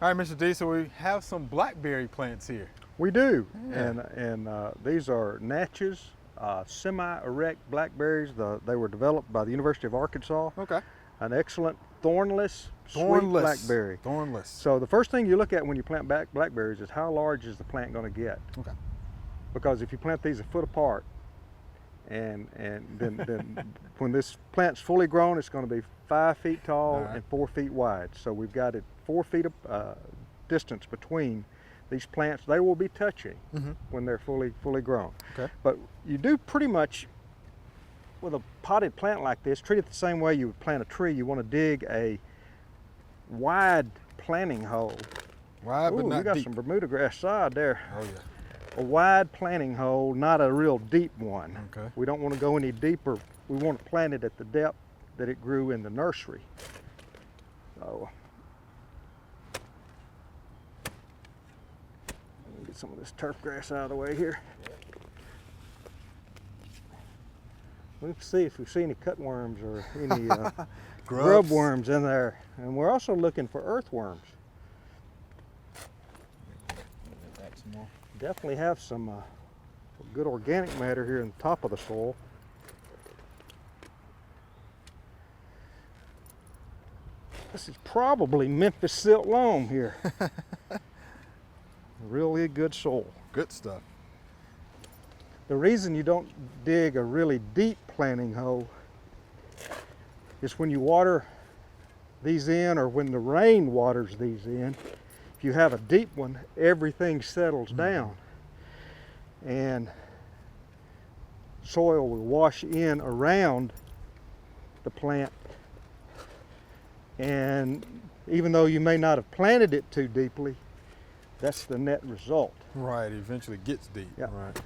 All right, Mr. D, so we have some blackberry plants here. We do, Yeah. and these are Natchez semi-erect blackberries. They were developed by the University of Arkansas. Okay. An excellent thornless, sweet Thornless. blackberry. Thornless. So the first thing you look at when you plant blackberries is how large is the plant going to get. Okay. Because if you plant these a foot apart, and then when this plant's fully grown, it's going to be 5 feet tall and 4 feet wide. So we've got it 4 feet of distance between these plants. They will be touching when they're fully grown. Okay. But you do pretty much, with a potted plant like this, treat it the same way you would plant a tree. You want to dig a wide planting hole. Wide, but Ooh, not you got deep. some Bermuda grass sod there. Oh, yeah. A wide planting hole, not a real deep one. Okay. We don't want to go any deeper. We want to plant it at the depth that it grew in the nursery. So, let me get some of this turf grass out of the way here. Let's see if we see any cutworms or any grub worms in there. And we're also looking for earthworms. Some more. Definitely have some good organic matter here in the top of the soil. This is probably Memphis silt loam here. Really good soil. Good stuff. The reason you don't dig a really deep planting hole is when you water these in, or when the rain waters these in. If you have a deep one, everything settles down and soil will wash in around the plant, and even though you may not have planted it too deeply, that's the net result. Right, it eventually gets deep. Yeah. Right.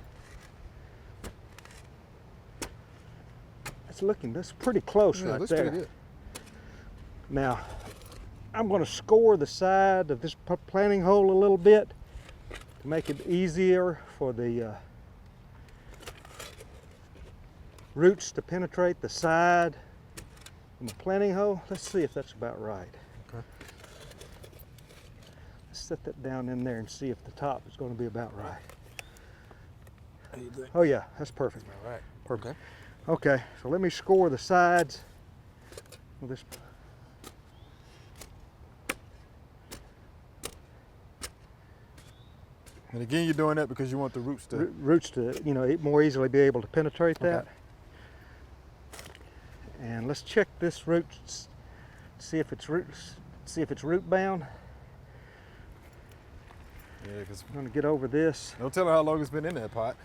That's pretty close Yeah, right looks there. pretty good. Now, I'm going to score the side of this planting hole a little bit to make it easier for the roots to penetrate the side of the planting hole. Let's see if that's about right. Okay. Let's set that down in there and see if the top is going to be about right. How do you think? Oh yeah, that's perfect. All right. Perfect. Okay, so let me score the sides of this. And again, you're doing that because you want the roots to... Roots to, more easily be able to penetrate that. Okay. And let's check this root, see if it's root bound. Yeah, because I'm going to get over this. don't tell her how long it's been in that pot.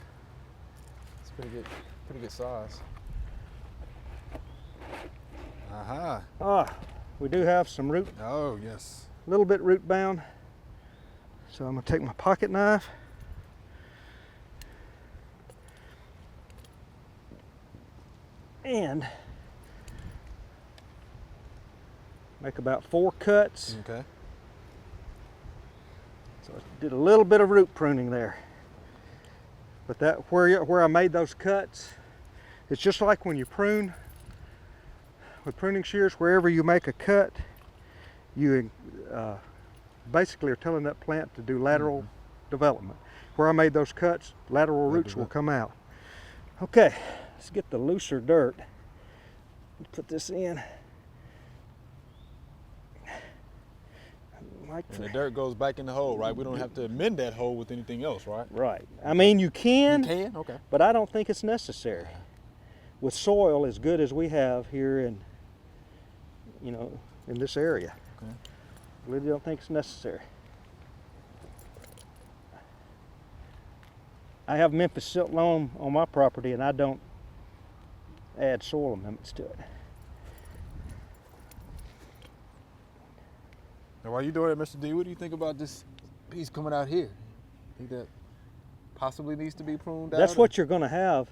It's pretty good size. Aha. We do have some root, Oh, yes. a little bit root bound. So I'm going to take my pocket knife and make about 4 cuts. Okay. So I did a little bit of root pruning there. But that where I made those cuts, it's just like when you prune with pruning shears. Wherever you make a cut, you basically are telling that plant to do lateral development. Where I made those cuts, lateral roots will come out. Okay, let's get the looser dirt. Put this in. And the dirt goes back in the hole, right? We don't have to amend that hole with anything else, right? Right. I mean, you can. You can? Okay. But I don't think it's necessary. With soil as good as we have here in this area. Okay. I really don't think it's necessary. I have Memphis silt loam on my property and I don't add soil amendments to it. Now, while you're doing it, Mr. D, what do you think about this piece coming out here? Think that possibly needs to be pruned out? That's what you're going to have.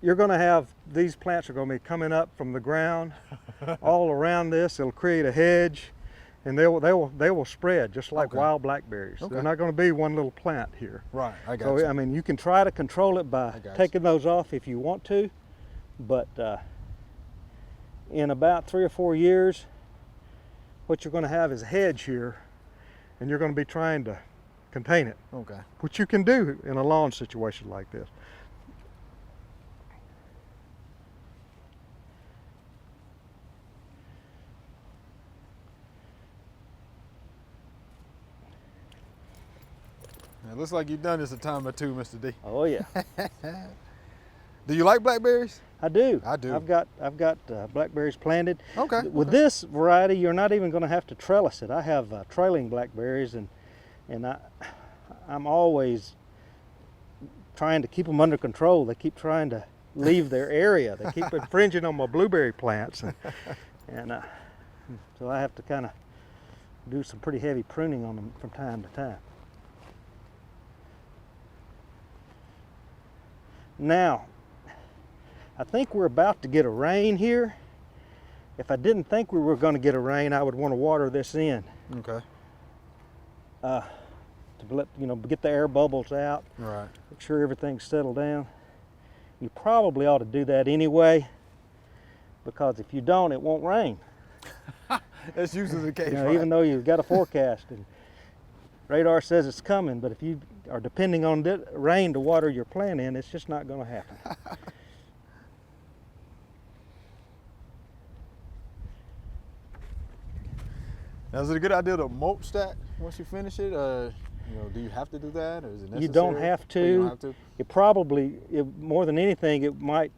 You're going to have, these plants are going to be coming up from the ground all around this. It'll create a hedge, and they will spread just like wild blackberries. Okay. They're not going to be one little plant here. Right, I got So you. I mean, you can try to control it by taking those off if you want to, but in about 3 or 4 years, what you're going to have is a hedge here, and you're going to be trying to contain it, Okay. which you can do in a lawn situation like this. It looks like you've done this a time or two, Mr. D. Oh yeah. Do you like blackberries? I do. I do. I've got blackberries planted. Okay. With this variety, you're not even going to have to trellis it. I have trailing blackberries, and I'm always trying to keep them under control. They keep trying to leave their area. They keep infringing on my blueberry plants, and so I have to kind of do some pretty heavy pruning on them from time to time. Now, I think we're about to get a rain here. If I didn't think we were going to get a rain, I would want to water this in. Okay. To let, get the air bubbles out. Right. Make sure everything's settled down. You probably ought to do that anyway, because if you don't, it won't rain. That's usually the case, right? Even though you've got a forecast and radar says it's coming, but if you are depending on rain to water your plant in, it's just not going to happen. Now, is it a good idea to mulch that once you finish it? Do you have to do that, or is it necessary? You don't have to. Oh, you don't have to? It probably, more than anything, it might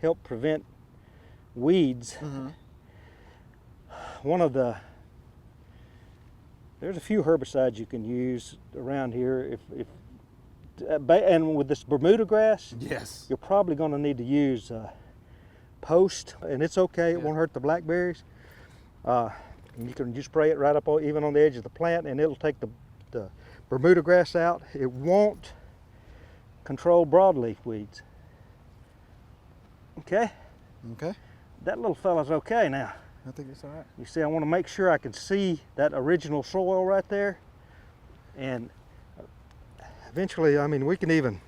help prevent weeds. Mm-hmm. There's a few herbicides you can use around here. And with this Bermuda grass, Yes. you're probably going to need to use Post, and it's okay. It won't hurt the blackberries. You can just spray it right up even on the edge of the plant, and it'll take the Bermuda grass out. It won't control broadleaf weeds. Okay? Okay. That little fella's okay now. I think it's all right. You see, I want to make sure I can see that original soil right there. And eventually, we can even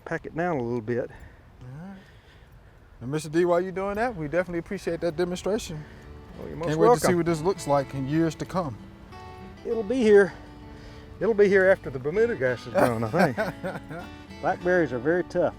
pack it down a little bit. All right. And Mr. D, while you're doing that, we definitely appreciate that demonstration. Well, you're most Can't welcome. wait to see what this looks like in years to come. It'll be here. It'll be here after the Bermuda grass is grown, I think. Blackberries are very tough.